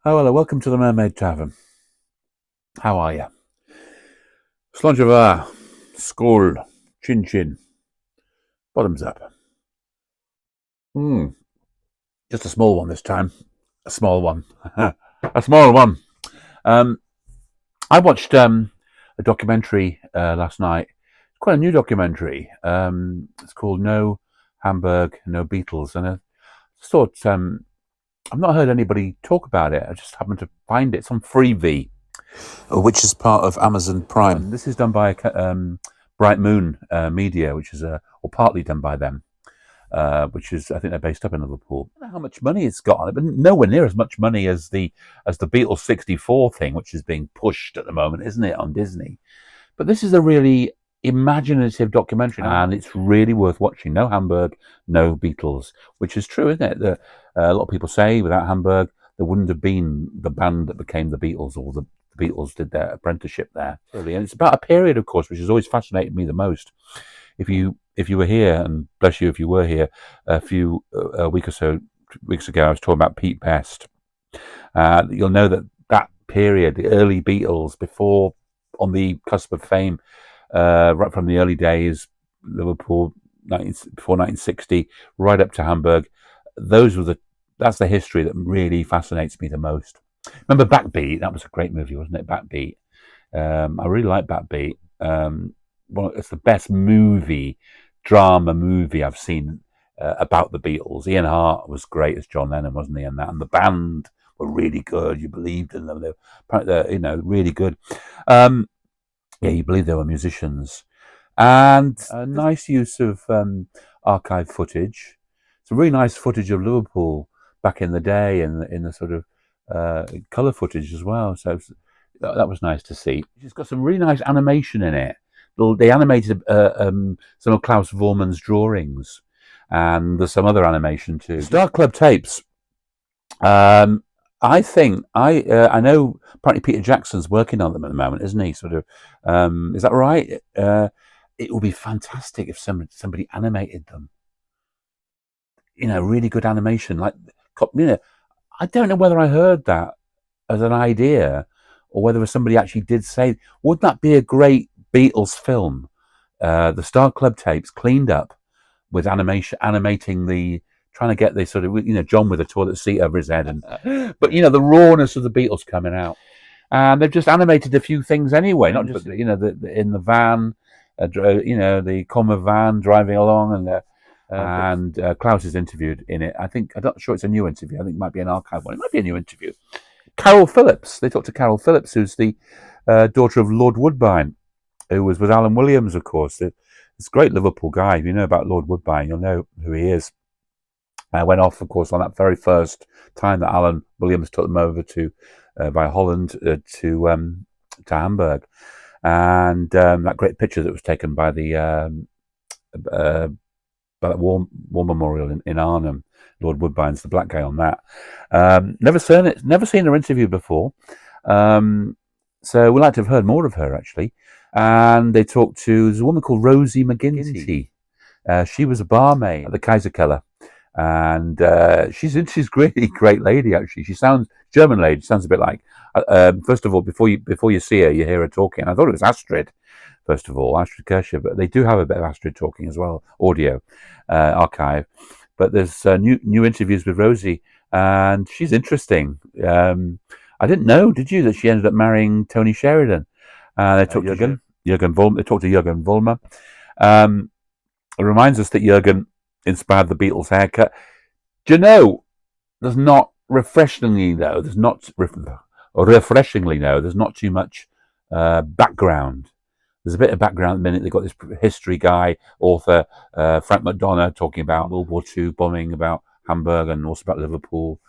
Oh, hello, welcome to the Mermaid Tavern. How are you? Slàinte Skål, Chin Chin, bottoms up. Mm, just a small one this time. A small one. A small one. Um, I watched a documentary last night. It's quite a new documentary. It's called No Hamburg, No Beatles. And I just thought, I've not heard anybody talk about it. I just happened to find it. It's on Freevee, which is part of Amazon Prime. And this is done by Bright Moon Media, which is or partly done by them, which is I think they're based up in Liverpool. I don't know how much money it's got on it, but nowhere near as much money as the Beatles '64 thing, which is being pushed at the moment, isn't it, on Disney? But this is a really imaginative documentary, and it's really worth watching. No Hamburg, no Beatles, which is true, isn't it? A lot of people say without Hamburg, there wouldn't have been the band that became the Beatles, or the Beatles did their apprenticeship there. And it's about a period, of course, which has always fascinated me the most. If you were here, and bless you if you were here, a week or so weeks ago, I was talking about Pete Best. You'll know that period, the early Beatles, before on the cusp of fame, right from the early days, Liverpool, before 1960, right up to Hamburg. That's the history that really fascinates me the most. Remember Backbeat? That was a great movie, wasn't it? Backbeat. I really like Backbeat. It's the best drama movie I've seen about the Beatles. Ian Hart was great as John Lennon, wasn't he? And the band were really good. You believed in them. They're really good. Yeah, you believe they were musicians, and a nice use of archive footage. Some really nice footage of Liverpool back in the day, and in the sort of colour footage as well. So that was nice to see. It's got some really nice animation in it. They animated some of Klaus Vormann's drawings, and there's some other animation too. Star Club tapes. I think I know. Apparently, Peter Jackson's working on them at the moment, isn't he? Sort of. Is that right? It would be fantastic if somebody animated them. Really good animation. Like, I don't know whether I heard that as an idea, or whether somebody actually did say, "Wouldn't that be a great Beatles film?" The Star Club tapes cleaned up with animation, animating trying to get the sort of John with a toilet seat over his head, but the rawness of the Beatles coming out, and they've just animated a few things anyway, not just in the van, the Comma van driving along, and Klaus is interviewed in it. I'm not sure it's a new interview. I think it might be an archive one. It might be a new interview. Carol Phillips. They talked to Carol Phillips, who's the daughter of Lord Woodbine, who was with Alan Williams, of course. This great Liverpool guy. If you know about Lord Woodbine, you'll know who he is. Went off, of course, on that very first time that Alan Williams took them over to via Holland to Hamburg, and that great picture that was taken by that war memorial in Arnhem. Lord Woodbine's the black guy on that. Never seen her interview before, so we'd like to have heard more of her actually. And they talked to there's a woman called Rosie McGinty. She was a barmaid at the Kaiserkeller, and she's really great lady actually. She sounds German lady. Sounds a bit like. First of all, before you see her, you hear her talking. I thought it was Astrid. First of all, Astrid Kircher, but they do have a bit of Astrid talking as well, audio archive. But there's new interviews with Rosie, and she's interesting. I didn't know, did you, that she ended up marrying Tony Sheridan? They talked to Jürgen Vollmer. They talked to Jürgen Vollmer. It reminds us that Jürgen inspired the Beatles haircut. Do you know? There's not refreshingly though. There's not too much background. There's a bit of background at the minute. They've got this history guy, author, Frank McDonough, talking about World War II bombing, about Hamburg, and also about Liverpool.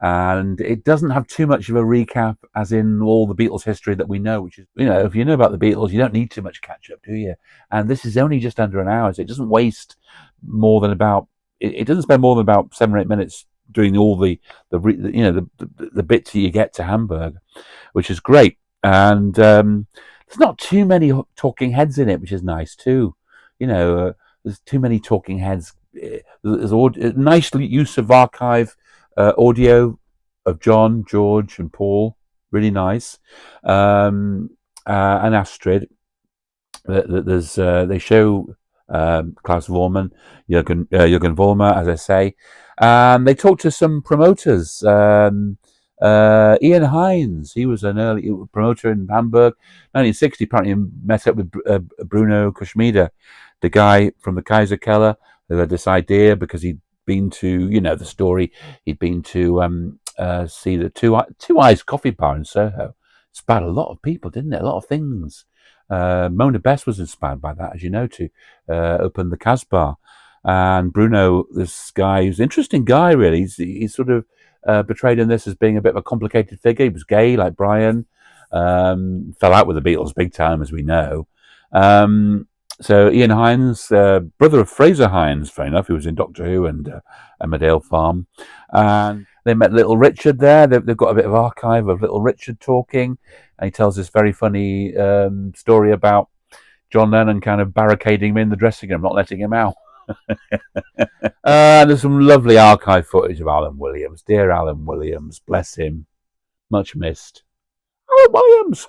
And it doesn't have too much of a recap, as in all the Beatles history that we know, which is, if you know about the Beatles, you don't need too much catch up, do you? And this is only just under an hour, so it doesn't waste more than about, it doesn't spend more than about 7 or 8 minutes doing all the bits that you get to Hamburg, which is great. And there's not too many talking heads in it, which is nice too. There's too many talking heads. There's nice use of archive audio of John, George, and Paul. Really nice. And Astrid. There's they show Klaus Vormann, Jürgen Vollmer, as I say. They talked to some promoters. Ian Hines, he was an early promoter in Hamburg. 1960, apparently met up with Bruno Kuschmieder, the guy from the Kaiser Keller, who had this idea because he'd been to, the story, he'd been to see the Two Eyes Coffee Bar in Soho. Inspired a lot of people, didn't it? A lot of things. Mona Best was inspired by that, as you know, to open the Casbah. And Bruno, this guy, who's an interesting guy, really. He's sort of portrayed in this as being a bit of a complicated figure. He was gay, like Brian. Fell out with the Beatles big time, as we know. So Ian Hines, brother of Fraser Hines, fair enough, who was in Doctor Who and Emmerdale Farm. And they met Little Richard there. They've got a bit of archive of Little Richard talking. And he tells this very funny story about John Lennon kind of barricading him in the dressing room, not letting him out. There's some lovely archive footage of Alan Williams. Dear Alan Williams, bless him. Much missed. Alan Williams!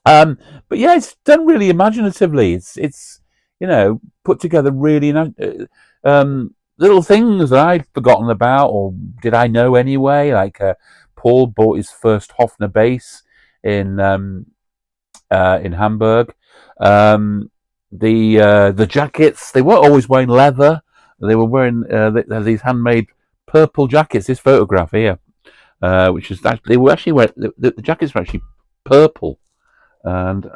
But yeah, it's done really imaginatively. It's put together really little things that I'd forgotten about, or did I know anyway? Like Paul bought his first Hofner bass in Hamburg. The jackets, they weren't always wearing leather. They were wearing these handmade purple jackets. This photograph here, which is actually the jackets were actually purple, and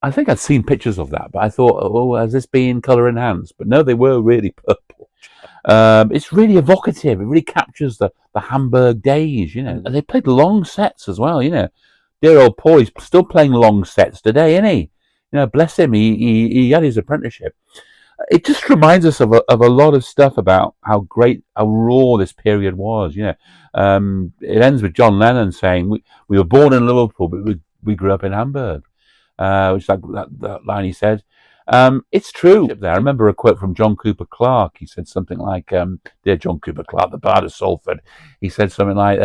I think I'd seen pictures of that, but I thought, oh, has this been colour enhanced? But no, they were really purple. It's really evocative. It really captures the Hamburg days, And they played long sets as well, Dear old Paul, he's still playing long sets today, isn't he? Bless him. He had his apprenticeship. It just reminds us of a lot of stuff about how raw this period was. It ends with John Lennon saying, "We were born in Liverpool, but we grew up in Hamburg," which is like that line he said. It's true. There, I remember a quote from John Cooper Clarke. He said something like, "Dear John Cooper Clarke, the Bard of Salford." He said something like,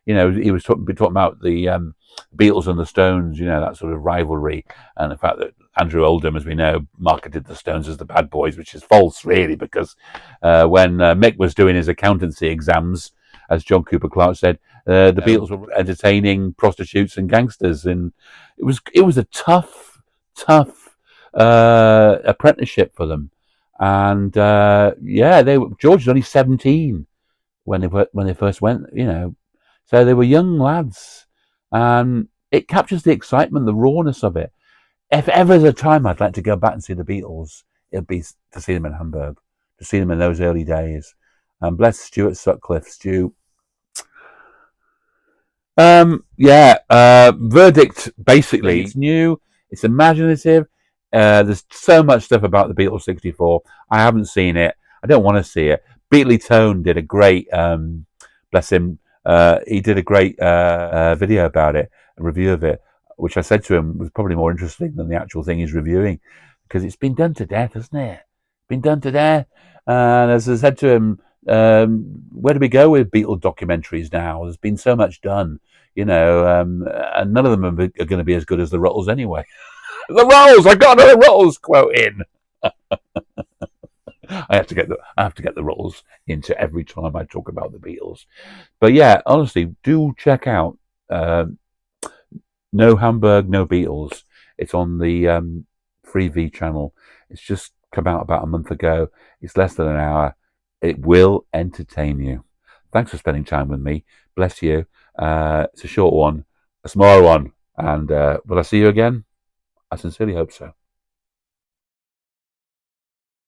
he was talking about the Beatles and the Stones, that sort of rivalry, and the fact that Andrew Oldham, as we know, marketed the Stones as the bad boys, which is false, really, because when Mick was doing his accountancy exams, as John Cooper Clarke said, the Beatles were entertaining prostitutes and gangsters, and it was a tough apprenticeship for them. And George was only 17 when they first went, so they were young lads. It captures the excitement, the rawness of it. If ever there's a time I'd like to go back and see the Beatles, it'd be to see them in Hamburg, to see them in those early days. And bless Stuart Sutcliffe, Stu. Verdict, basically, it's new, it's imaginative. There's so much stuff about the Beatles 64. I haven't seen it. I don't want to see it. Beatley Tone did a great, bless him, he did a great video about it, a review of it, which I said to him was probably more interesting than the actual thing he's reviewing, because it's been done to death, hasn't it? Been done to death. And as I said to him, where do we go with Beatle documentaries now? There's been so much done, and none of them are going to be as good as the Ruttles anyway. The Ruttles! I got another Ruttles quote in. I have to get the Ruttles into every time I talk about the Beatles. But yeah, honestly, do check out No Hamburg, No Beatles. It's on the Freevee channel. It's just come out about a month ago. It's less than an hour. It will entertain you. Thanks for spending time with me. Bless you. It's a short one, a small one. And will I see you again? I sincerely hope so.